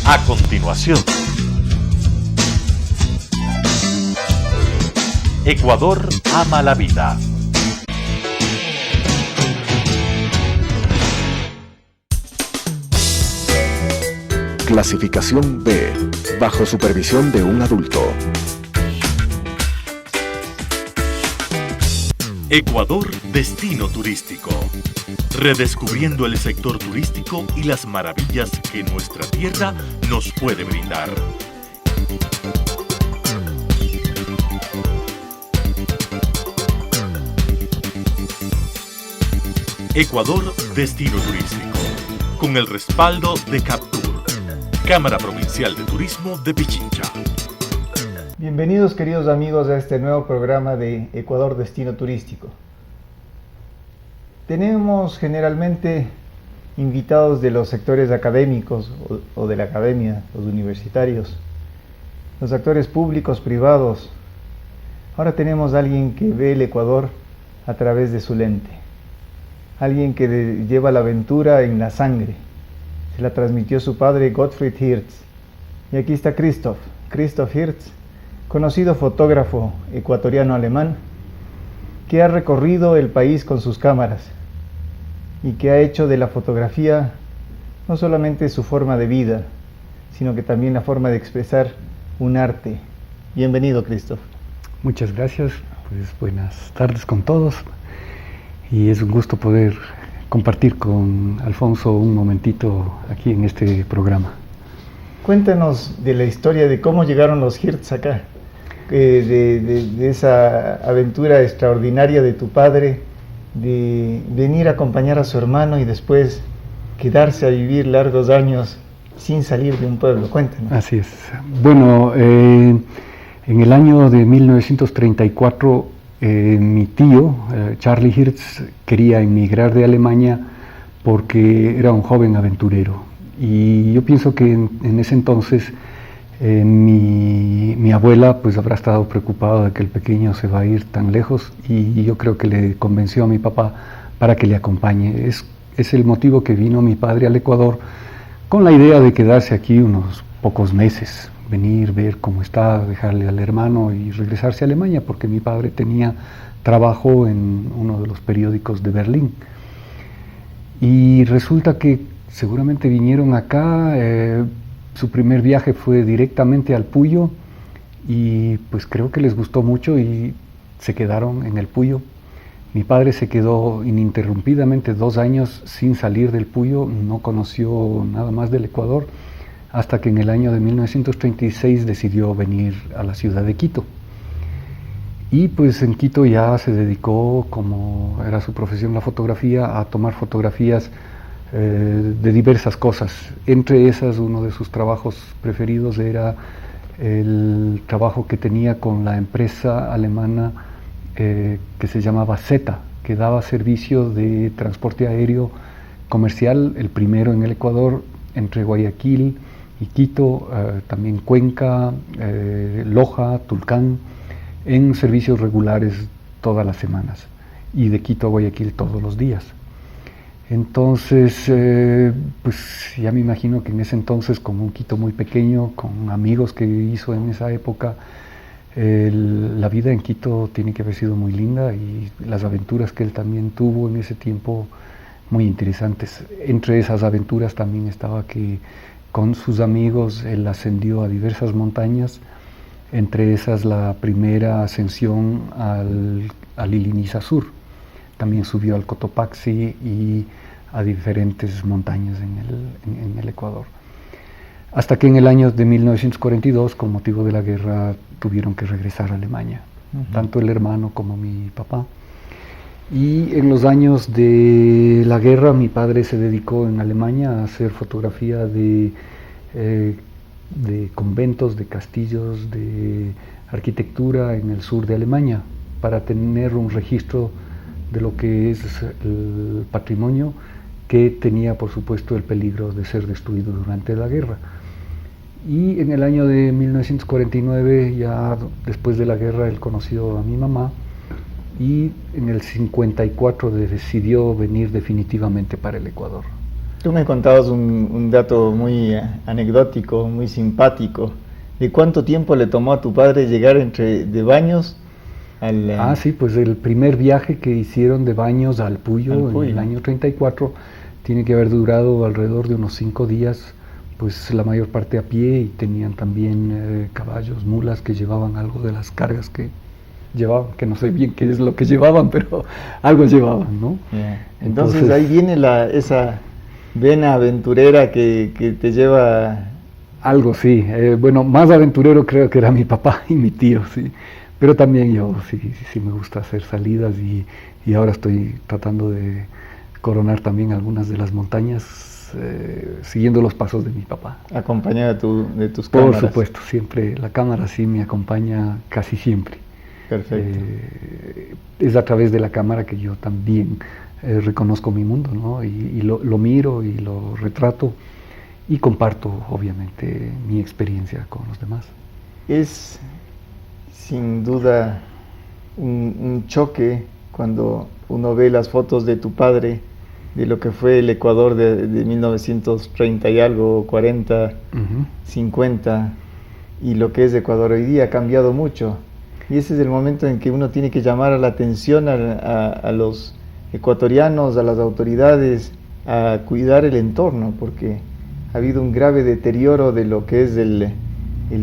A continuación, Ecuador ama la vida. Clasificación B, bajo supervisión de un adulto. Ecuador, destino turístico. Redescubriendo el sector turístico y las maravillas que nuestra tierra nos puede brindar. Ecuador, destino turístico. Con el respaldo de Captur, Cámara Provincial de Turismo de Pichincha. Bienvenidos, queridos amigos, a este nuevo programa de Ecuador Destino Turístico. Tenemos generalmente invitados de los sectores académicos o de la academia, los universitarios, los actores públicos, privados. Ahora tenemos a alguien que ve el Ecuador a través de su lente, alguien que lleva la aventura en la sangre. Se la transmitió su padre Gottfried Hirtz. Y aquí está Christoph Hirtz, conocido fotógrafo ecuatoriano-alemán, que ha recorrido el país con sus cámaras y que ha hecho de la fotografía no solamente su forma de vida, sino que también la forma de expresar un arte. Bienvenido, Christoph. Muchas gracias, pues buenas tardes con todos, y es un gusto poder compartir con Alfonso un momentito aquí en este programa. Cuéntanos de la historia de cómo llegaron los Hirtz acá, de esa aventura extraordinaria de tu padre, de venir a acompañar a su hermano y después quedarse a vivir largos años sin salir de un pueblo. Cuéntanos. Así es. Bueno, en el año de 1934, mi tío, Charlie Hirtz, quería emigrar de Alemania porque era un joven aventurero. Y yo pienso que en ese entonces mi abuela pues habrá estado preocupada de que el pequeño se va a ir tan lejos, y yo creo que le convenció a mi papá para que le acompañe. Es el motivo que vino mi padre al Ecuador con la idea de quedarse aquí unos pocos meses, venir, ver cómo está, dejarle al hermano y regresarse a Alemania, porque mi padre tenía trabajo en uno de los periódicos de Berlín. Y resulta que seguramente vinieron acá, su primer viaje fue directamente al Puyo, y pues creo que les gustó mucho y se quedaron en el Puyo. Mi padre se quedó ininterrumpidamente 2 años sin salir del Puyo, no conoció nada más del Ecuador, hasta que en el año de 1936 decidió venir a la ciudad de Quito. Y pues en Quito ya se dedicó, como era su profesión la fotografía, a tomar fotografías de diversas cosas. Entre esas, uno de sus trabajos preferidos era el trabajo que tenía con la empresa alemana que se llamaba Zeta, que daba servicio de transporte aéreo comercial, el primero en el Ecuador, entre Guayaquil y Quito, también Cuenca, Loja, Tulcán, en servicios regulares todas las semanas, y de Quito a Guayaquil todos los días. Entonces, pues ya me imagino que en ese entonces, con un Quito muy pequeño, con amigos que hizo en esa época, la vida en Quito tiene que haber sido muy linda, y las aventuras que él también tuvo en ese tiempo muy interesantes. Entre esas aventuras también estaba que con sus amigos él ascendió a diversas montañas, entre esas la primera ascensión al Iliniza Sur. También subió al Cotopaxi y a diferentes montañas en el Ecuador. Hasta que en el año de 1942, con motivo de la guerra, tuvieron que regresar a Alemania, tanto el hermano como mi papá. Y en los años de la guerra, mi padre se dedicó en Alemania a hacer fotografía de conventos, de castillos, de arquitectura en el sur de Alemania, para tener un registro de lo que es el patrimonio, que tenía por supuesto el peligro de ser destruido durante la guerra. Y en el año de 1949, ya después de la guerra, él conoció a mi mamá, y en el 54 decidió venir definitivamente para el Ecuador. Tú me contabas un dato muy anecdótico, muy simpático. ¿De cuánto tiempo le tomó a tu padre llegar de Baños al... Sí, pues el primer viaje que hicieron de Baños al Puyo en el año 34 tiene que haber durado alrededor de unos 5 días, pues la mayor parte a pie, y tenían también caballos, mulas que llevaban algo de las cargas que llevaban, que no sé bien qué es lo que llevaban, pero algo llevaban, ¿no? Yeah. Entonces ahí viene esa vena aventurera que te lleva... Algo, sí. Bueno, más aventurero creo que era mi papá y mi tío, sí. Pero también yo sí me gusta hacer salidas, y ahora estoy tratando de coronar también algunas de las montañas, siguiendo los pasos de mi papá. Acompañado de tus cámaras. Por supuesto, siempre la cámara sí me acompaña casi siempre. Perfecto. Es a través de la cámara que yo también reconozco mi mundo, ¿no? Y lo miro y lo retrato y comparto, obviamente, mi experiencia con los demás. Es sin duda un choque cuando uno ve las fotos de tu padre, de lo que fue el Ecuador de 1930 y algo, 40, 50, y lo que es Ecuador hoy día ha cambiado mucho. Y ese es el momento en que uno tiene que llamar la atención a los ecuatorianos, a las autoridades, a cuidar el entorno, porque ha habido un grave deterioro de lo que es el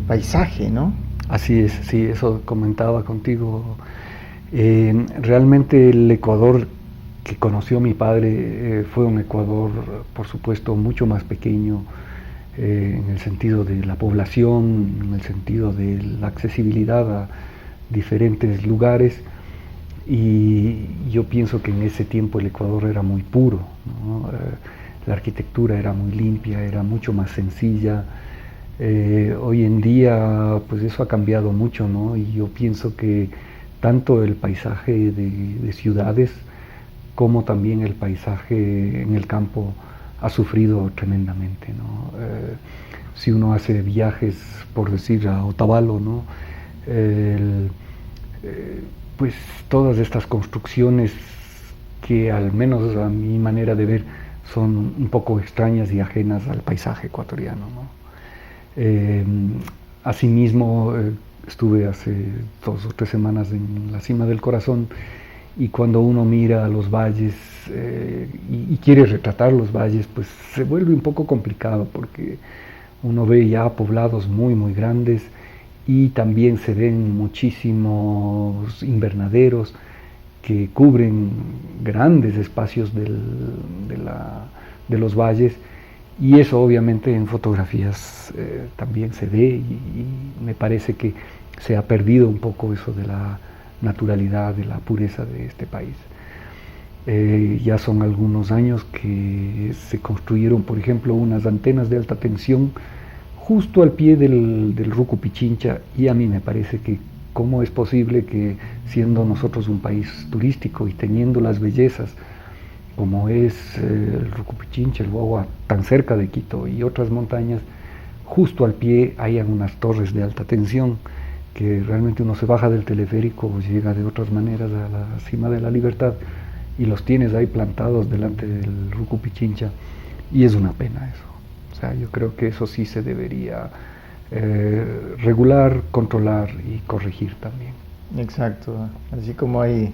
paisaje, ¿no? Así es, sí, eso comentaba contigo. Realmente el Ecuador que conoció mi padre fue un Ecuador, por supuesto, mucho más pequeño, en el sentido de la población, en el sentido de la accesibilidad a diferentes lugares, y yo pienso que en ese tiempo el Ecuador era muy puro, ¿no? La arquitectura era muy limpia, era mucho más sencilla. Hoy en día pues eso ha cambiado mucho, ¿no? Y yo pienso que tanto el paisaje de ciudades como también el paisaje en el campo ha sufrido tremendamente, ¿no? Si uno hace viajes, por decir, a Otavalo, ¿no? Pues todas estas construcciones que, al menos a mi manera de ver, son un poco extrañas y ajenas al paisaje ecuatoriano, ¿no? Asimismo, estuve hace 2 o 3 semanas en la Cima del Corazón, y cuando uno mira los valles y quiere retratar los valles, pues se vuelve un poco complicado, porque uno ve ya poblados muy muy grandes, y también se ven muchísimos invernaderos que cubren grandes espacios de los valles, y eso obviamente en fotografías también se ve, y me parece que se ha perdido un poco eso de la naturalidad, de la pureza de este país. Ya son algunos años que se construyeron, por ejemplo, unas antenas de alta tensión justo al pie del Rucu Pichincha, y a mí me parece que cómo es posible que, siendo nosotros un país turístico y teniendo las bellezas como es el Rucu Pichincha, el Guagua, tan cerca de Quito y otras montañas, justo al pie hayan unas torres de alta tensión, que realmente uno se baja del teleférico o llega de otras maneras a la Cima de la Libertad y los tienes ahí plantados delante del Rucu Pichincha, y es una pena eso. O sea, yo creo que eso sí se debería regular, controlar y corregir también. Exacto, así como hay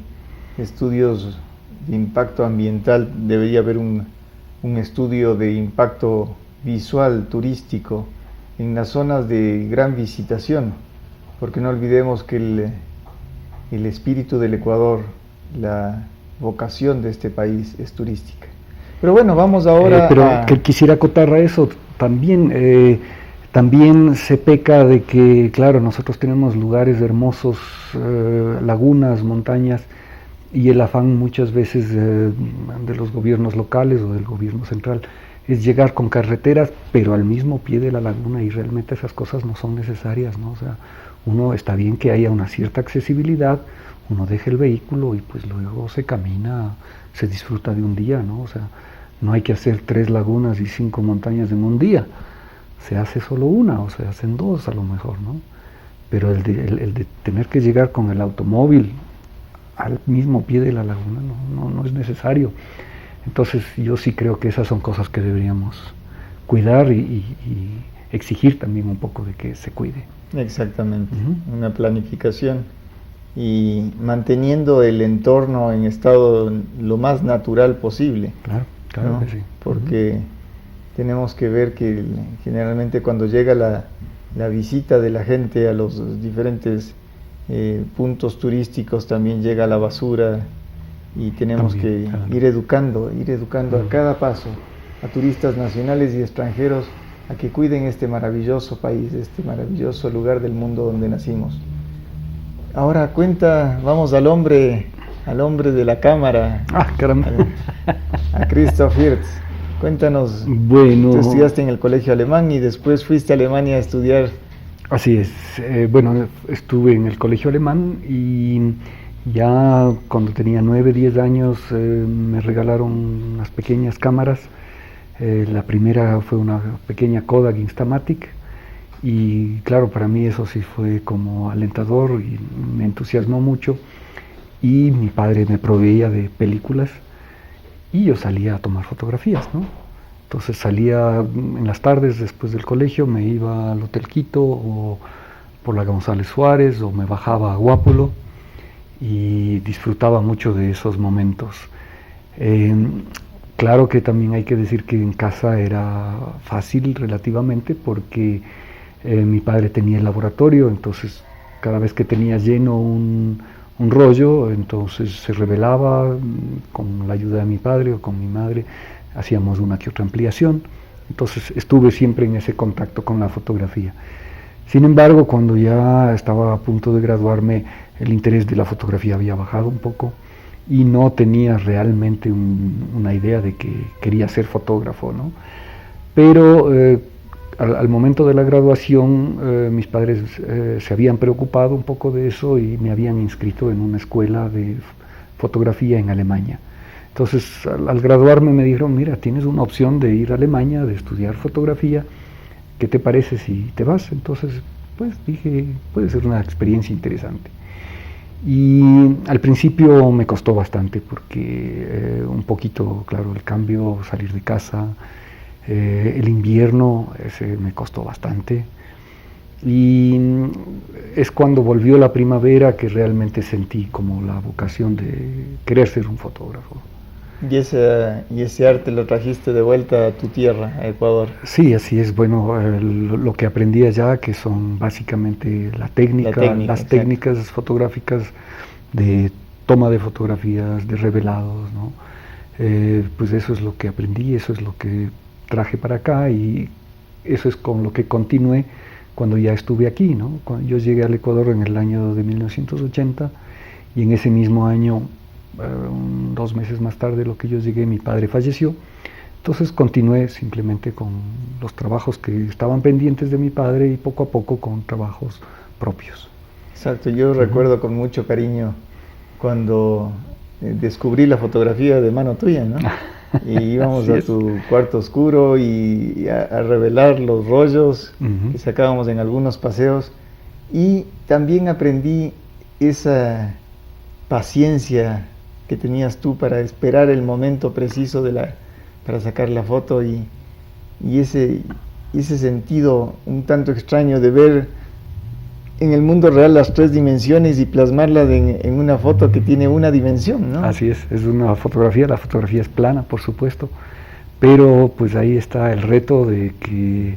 estudios de impacto ambiental, debería haber un estudio de impacto visual turístico en las zonas de gran visitación, porque no olvidemos que el espíritu del Ecuador, la vocación de este país es turística. Pero bueno, vamos ahora pero que quisiera acotar a eso también. También se peca de que, claro, nosotros tenemos lugares hermosos, lagunas, montañas, y el afán muchas veces de los gobiernos locales o del gobierno central es llegar con carreteras, pero al mismo pie de la laguna, y realmente esas cosas no son necesarias, ¿no? O sea, uno está bien que haya una cierta accesibilidad, uno deja el vehículo y pues luego se camina, se disfruta de un día, ¿no? O sea, no hay que hacer 3 lagunas y 5 montañas en un día. Se hace solo una, o se hacen 2 a lo mejor, ¿no? Pero el de tener que llegar con el automóvil al mismo pie de la laguna no es necesario. Entonces yo sí creo que esas son cosas que deberíamos cuidar y exigir también un poco de que se cuide. Exactamente, una planificación y manteniendo el entorno en estado lo más natural posible. Claro, claro, ¿no? que sí. Porque tenemos que ver que generalmente cuando llega la visita de la gente a los diferentes puntos turísticos también llega la basura y tenemos También, que claro. ir educando a cada paso a turistas nacionales y extranjeros a que cuiden este maravilloso país, este maravilloso lugar del mundo donde nacimos. Ahora vamos al hombre de la cámara, Caramba. a Christoph Hirtz. Cuéntanos, Bueno, tú estudiaste en el colegio alemán y después fuiste a Alemania a estudiar. así es. Bueno, estuve en el colegio alemán y ya cuando tenía 9, 10 años me regalaron unas pequeñas cámaras. La primera fue una pequeña Kodak Instamatic y claro, para mí eso sí fue como alentador y me entusiasmó mucho, y mi padre me proveía de películas y yo salía a tomar fotografías, ¿no? Entonces salía en las tardes después del colegio, me iba al Hotel Quito o por la González Suárez o me bajaba a Guápulo y disfrutaba mucho de esos momentos. Claro que también hay que decir que en casa era fácil relativamente porque mi padre tenía el laboratorio, entonces cada vez que tenía lleno un rollo, entonces se revelaba con la ayuda de mi padre o con mi madre, hacíamos una que otra ampliación, entonces estuve siempre en ese contacto con la fotografía. Sin embargo, cuando ya estaba a punto de graduarme, el interés de la fotografía había bajado un poco y no tenía realmente una idea de que quería ser fotógrafo, ¿no? Pero al momento de la graduación mis padres se habían preocupado un poco de eso y me habían inscrito en una escuela de fotografía en Alemania. Entonces al graduarme me dijeron, mira, tienes una opción de ir a Alemania, de estudiar fotografía, ¿qué te parece si te vas? Entonces pues dije, puede ser una experiencia interesante. Y al principio me costó bastante porque un poquito, claro, el cambio, salir de casa, el invierno, ese me costó bastante. Y es cuando volvió la primavera que realmente sentí como la vocación de querer ser un fotógrafo. Y ese arte lo trajiste de vuelta a tu tierra, a Ecuador. Sí, así es. Bueno, lo que aprendí allá, que son básicamente las exacto. técnicas fotográficas de toma de fotografías, de revelados, ¿no? Pues eso es lo que aprendí, eso es lo que traje para acá y eso es con lo que continué cuando ya estuve aquí, ¿no? Cuando yo llegué al Ecuador en el año de 1980 y en ese mismo año, 2 meses más tarde de lo que yo llegué, mi padre falleció. Entonces continué simplemente con los trabajos que estaban pendientes de mi padre y poco a poco con trabajos propios. Exacto, yo recuerdo con mucho cariño cuando descubrí la fotografía de mano tuya, ¿no? Y íbamos a tu cuarto oscuro y a revelar los rollos que sacábamos en algunos paseos, y también aprendí esa paciencia que tenías tú para esperar el momento preciso para sacar la foto y ese sentido un tanto extraño de ver en el mundo real las 3 dimensiones y plasmarla en una foto que tiene una dimensión, ¿no? Así es una fotografía, la fotografía es plana, por supuesto, pero pues ahí está el reto de que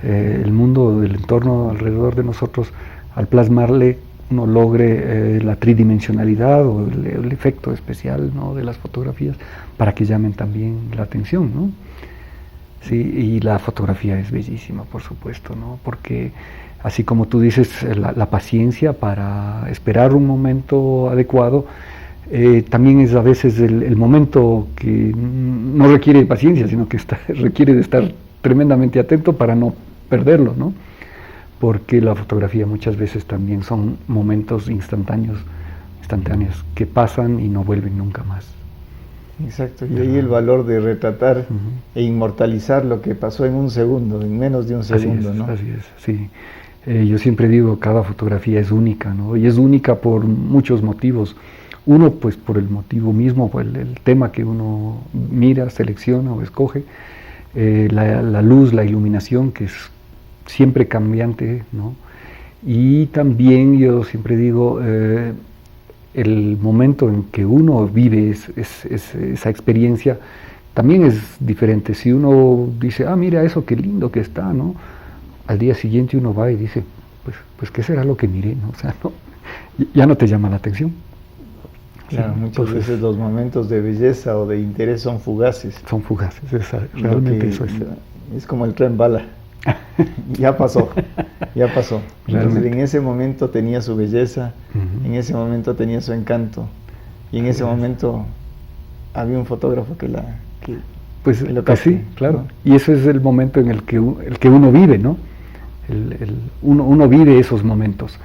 el mundo, el entorno alrededor de nosotros, al plasmarle, uno logre la tridimensionalidad o el efecto especial, ¿no?, de las fotografías para que llamen también la atención, ¿no? Sí, y la fotografía es bellísima, por supuesto, ¿no? Porque así como tú dices, la paciencia para esperar un momento adecuado, también es a veces el momento que no requiere paciencia, sino que requiere de estar tremendamente atento para no perderlo, ¿no? Porque la fotografía muchas veces también son momentos instantáneos que pasan y no vuelven nunca más. Exacto, y ahí el valor de retratar e inmortalizar lo que pasó en un segundo, en menos de un segundo, ¿no? Así es, sí. Yo siempre digo, cada fotografía es única, ¿no? Y es única por muchos motivos. Uno, pues por el motivo mismo, por el tema que uno mira, selecciona o escoge, la luz, la iluminación, que es siempre cambiante, ¿no? Y también yo siempre digo, el momento en que uno vive esa experiencia también es diferente. Si uno dice, mira eso, qué lindo que está, ¿no? Al día siguiente uno va y dice, pues ¿qué será lo que miré? ¿No? O sea, no, ya no te llama la atención. Claro, muchas veces los momentos de belleza o de interés son fugaces. Son fugaces, realmente eso es. Es como el tren bala. Ya pasó, ya pasó. Entonces, en ese momento tenía su belleza, en ese momento tenía su encanto, y en ese momento había un fotógrafo que lo capte, sí, claro. ¿no? Y eso es el momento en el que uno vive, ¿no? Uno vive esos momentos.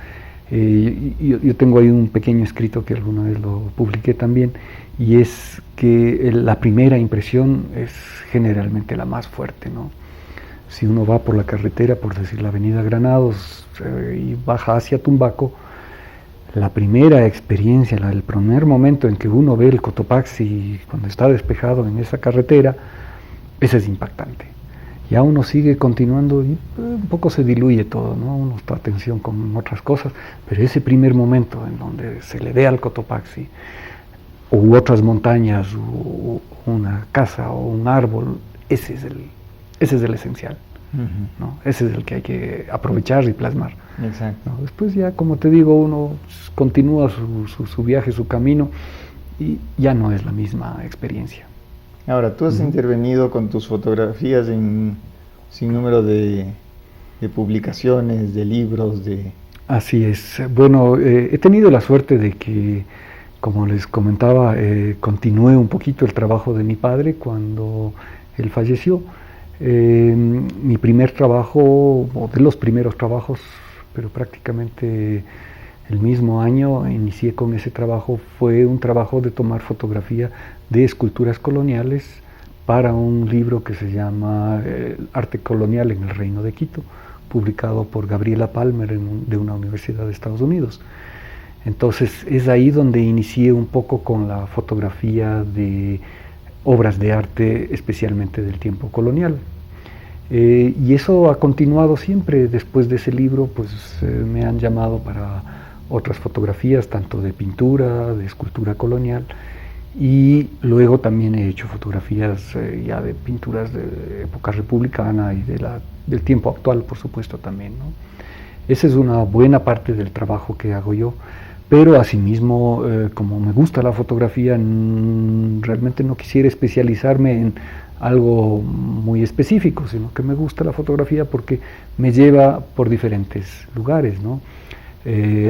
Yo tengo ahí un pequeño escrito que alguna vez lo publiqué también, y es que la primera impresión es generalmente la más fuerte, ¿no? Si uno va por la carretera, por decir la avenida Granados, y baja hacia Tumbaco, la primera experiencia, el primer momento en que uno ve el Cotopaxi cuando está despejado en esa carretera, ese es impactante. Ya uno sigue continuando y un poco se diluye todo, ¿no? Uno está atención con otras cosas, pero ese primer momento en donde se le ve al Cotopaxi, u otras montañas, o una casa, o un árbol, ese es el esencial, ¿no? Ese es el que hay que aprovechar y plasmar. Exacto. ¿No? Después ya, como te digo, uno continúa su viaje, su camino, y ya no es la misma experiencia. Ahora, tú has intervenido con tus fotografías en sin número de publicaciones, de libros, Así es. Bueno, he tenido la suerte de que, como les comentaba, continué un poquito el trabajo de mi padre cuando él falleció. Mi primer trabajo, o de los primeros trabajos, pero prácticamente el mismo año inicié con ese trabajo, fue un trabajo de tomar fotografía de esculturas coloniales para un libro que se llama Arte Colonial en el Reino de Quito, publicado por Gabriela Palmer de una universidad de Estados Unidos. Entonces es ahí donde inicié un poco con la fotografía de obras de arte, especialmente del tiempo colonial. Y eso ha continuado siempre. Después de ese libro, pues me han llamado para otras fotografías, tanto de pintura, de escultura colonial, y luego también he hecho fotografías ya de pinturas de época republicana y del tiempo actual, por supuesto, también, ¿no? Esa es una buena parte del trabajo que hago yo, pero asimismo, como me gusta la fotografía, realmente no quisiera especializarme en algo muy específico, sino que me gusta la fotografía porque me lleva por diferentes lugares, ¿no?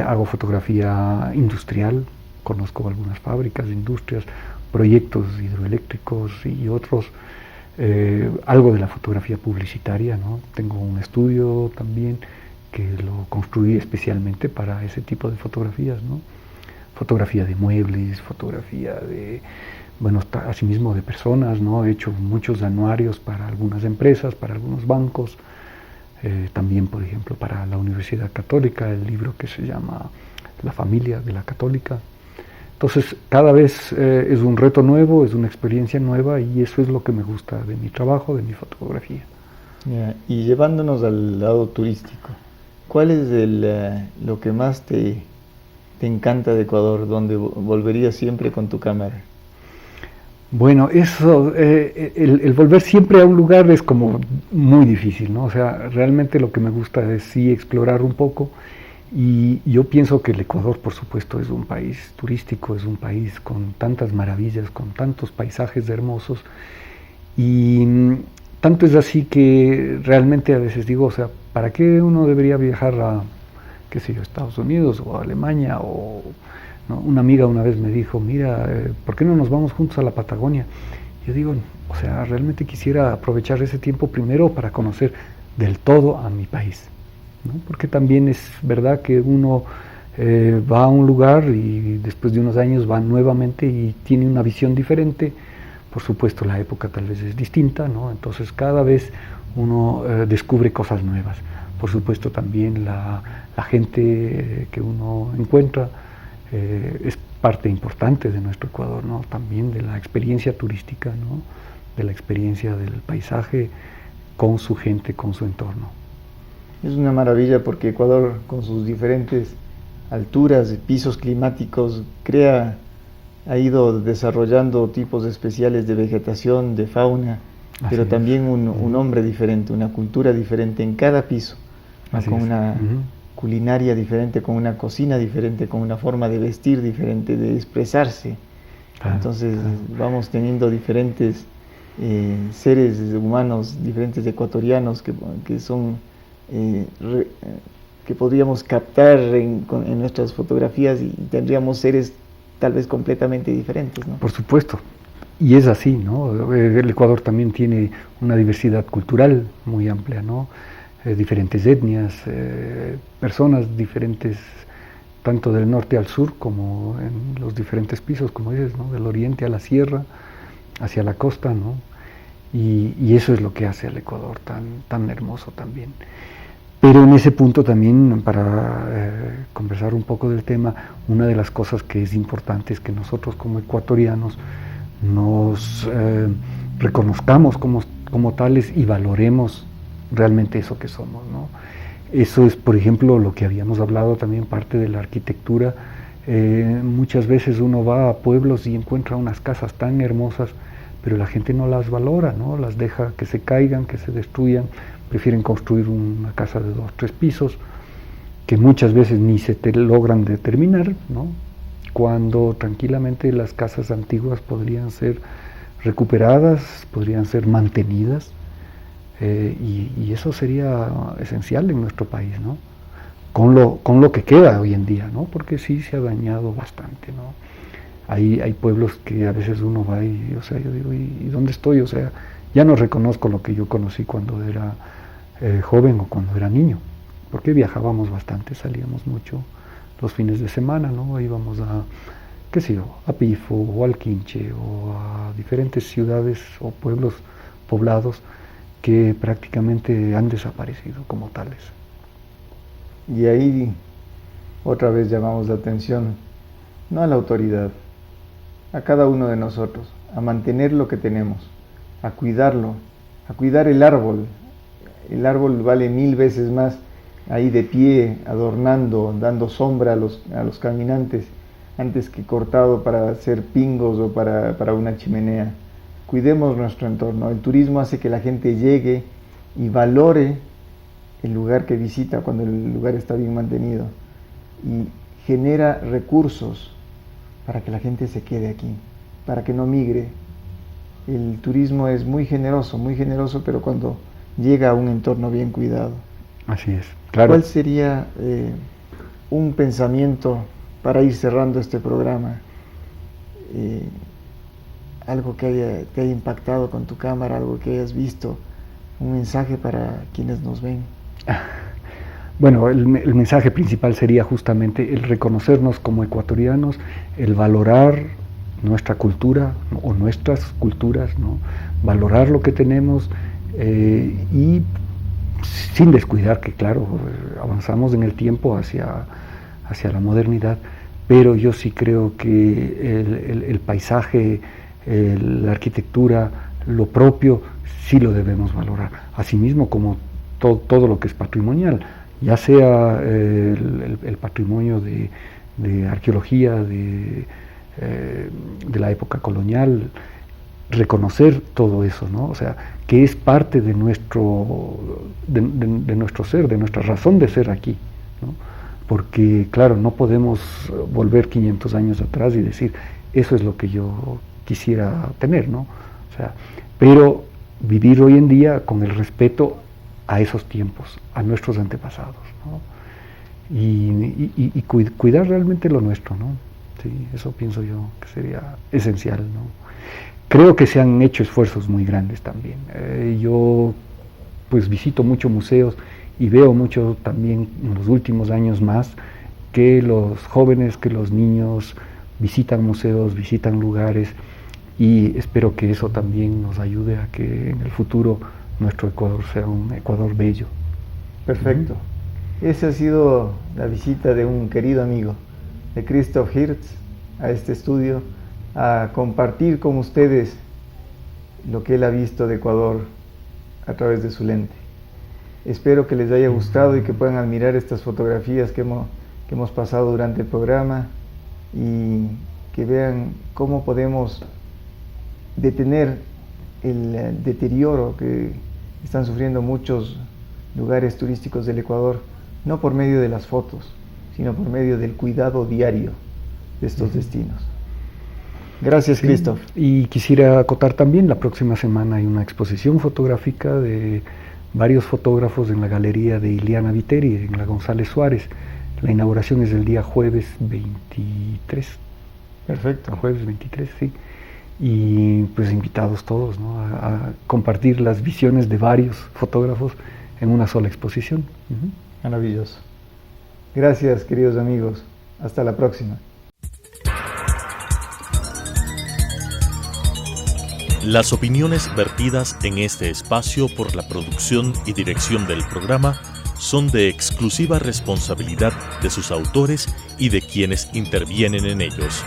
Hago fotografía industrial, conozco algunas fábricas, industrias, proyectos hidroeléctricos y otros, algo de la fotografía publicitaria, ¿no? Tengo un estudio también que lo construí especialmente para ese tipo de fotografías, ¿no? Fotografía de muebles, fotografía de, bueno, asimismo de personas, ¿no? He hecho muchos anuarios para algunas empresas, para algunos bancos, también, por ejemplo, para la Universidad Católica, el libro que se llama La familia de la Católica. Entonces, cada vez es un reto nuevo, es una experiencia nueva, y eso es lo que me gusta de mi trabajo, de mi fotografía. Y llevándonos al lado turístico, ¿cuál es lo que más te encanta de Ecuador, donde volverías siempre con tu cámara? Bueno, eso, el volver siempre a un lugar es como muy difícil, ¿no? O sea, realmente lo que me gusta es sí explorar un poco, y yo pienso que el Ecuador, por supuesto, es un país turístico, es un país con tantas maravillas, con tantos paisajes hermosos, y tanto es así que realmente a veces digo, o sea, ¿para qué uno debería viajar a, qué sé yo, Estados Unidos o a Alemania? O, ¿no? Una amiga una vez me dijo, mira, ¿por qué no nos vamos juntos a la Patagonia? Yo digo, o sea, realmente quisiera aprovechar ese tiempo primero para conocer del todo a mi país, ¿no? Porque también es verdad que uno va a un lugar y después de unos años va nuevamente y tiene una visión diferente. Por supuesto, la época tal vez es distinta, ¿no? Entonces cada vez uno descubre cosas nuevas. Por supuesto, también la gente que uno encuentra parte importante de nuestro Ecuador, ¿no? También de la experiencia turística, ¿no? De la experiencia del paisaje con su gente, con su entorno. Es una maravilla porque Ecuador, con sus diferentes alturas, pisos climáticos, ha ido desarrollando tipos especiales de vegetación, de fauna, pero también un hombre diferente, una cultura diferente en cada piso, con una culinaria diferente, con una cocina diferente, con una forma de vestir diferente, de expresarse. Entonces vamos teniendo diferentes seres humanos, diferentes ecuatorianos que son que podríamos captar en nuestras fotografías, y tendríamos seres tal vez completamente diferentes, ¿no? Por supuesto, y es así, ¿no? El Ecuador también tiene una diversidad cultural muy amplia, ¿no? Diferentes etnias, personas diferentes, tanto del norte al sur como en los diferentes pisos, como dices, ¿no? Del oriente a la sierra, hacia la costa, ¿no? Y eso es lo que hace al Ecuador tan hermoso también. Pero en ese punto también, para conversar un poco del tema, una de las cosas que es importante es que nosotros como ecuatorianos nos reconozcamos como tales y valoremos realmente eso que somos, ¿no? Eso es, por ejemplo, lo que habíamos hablado también, parte de la arquitectura. Muchas veces uno va a pueblos y encuentra unas casas tan hermosas, pero la gente no las valora, ¿no? Las deja que se caigan, que se destruyan. Prefieren construir una casa de 2, 3 pisos, que muchas veces ni se logran determinar, ¿no? Cuando tranquilamente las casas antiguas podrían ser recuperadas, podrían ser mantenidas, y eso sería esencial en nuestro país, ¿no? Con lo que queda hoy en día, ¿no? Porque sí se ha dañado bastante, ¿no? Hay pueblos que a veces uno va y, o sea, yo digo, ¿y dónde estoy? O sea, ya no reconozco lo que yo conocí cuando era joven o cuando era niño, porque viajábamos bastante, salíamos mucho los fines de semana, ¿no? Íbamos a, qué sé yo, a Pifo o al Quinche o a diferentes ciudades o pueblos poblados que prácticamente han desaparecido como tales. Y ahí otra vez llamamos la atención, no a la autoridad, a cada uno de nosotros, a mantener lo que tenemos, a cuidarlo, a cuidar el árbol. El árbol vale 1000 veces más ahí de pie, adornando, dando sombra a los caminantes, antes que cortado para hacer pingos o para una chimenea. Cuidemos nuestro entorno. El turismo hace que la gente llegue y valore el lugar que visita cuando el lugar está bien mantenido, y genera recursos para que la gente se quede aquí, para que no migre. El turismo es muy generoso, pero cuando llega a un entorno bien cuidado. Así es, claro. ¿Cuál sería un pensamiento para ir cerrando este programa? Algo que te haya impactado con tu cámara, algo que hayas visto, un mensaje para quienes nos ven. Bueno, el mensaje principal sería justamente el reconocernos como ecuatorianos, el valorar nuestra cultura o nuestras culturas, ¿no? Valorar lo que tenemos, y sin descuidar que, claro, avanzamos en el tiempo hacia la modernidad, pero yo sí creo que el paisaje, la arquitectura, lo propio, sí lo debemos valorar, asimismo como todo lo que es patrimonial, ya sea el patrimonio de arqueología, de la época colonial, reconocer todo eso, ¿no? O sea, que es parte de nuestro ser, de nuestra razón de ser aquí, ¿no? Porque, claro, no podemos volver 500 años atrás y decir, eso es lo que yo quisiera tener, ¿no? O sea, pero vivir hoy en día con el respeto a esos tiempos, a nuestros antepasados, ¿no? Y cuidar realmente lo nuestro, ¿no? Sí, eso pienso yo que sería esencial, ¿no? Creo que se han hecho esfuerzos muy grandes también. Yo pues visito muchos museos y veo mucho también en los últimos años más que los jóvenes, que los niños visitan museos, visitan lugares, y espero que eso también nos ayude a que en el futuro nuestro Ecuador sea un Ecuador bello. Perfecto. Esa ha sido la visita de un querido amigo, de Christoph Hirtz, a este estudio, a compartir con ustedes lo que él ha visto de Ecuador a través de su lente. Espero que les haya gustado y que puedan admirar estas fotografías que hemos pasado durante el programa y que vean cómo podemos detener el deterioro que están sufriendo muchos lugares turísticos del Ecuador, no por medio de las fotos, sino por medio del cuidado diario de estos destinos. Gracias, Christoph. Y quisiera acotar también, la próxima semana hay una exposición fotográfica de varios fotógrafos en la galería de Ileana Viteri, en la González Suárez. La inauguración es el día jueves 23. Perfecto. Jueves 23, sí. Y pues invitados todos, ¿no?, a compartir las visiones de varios fotógrafos en una sola exposición. Maravilloso. Gracias, queridos amigos. Hasta la próxima. Las opiniones vertidas en este espacio por la producción y dirección del programa son de exclusiva responsabilidad de sus autores y de quienes intervienen en ellos.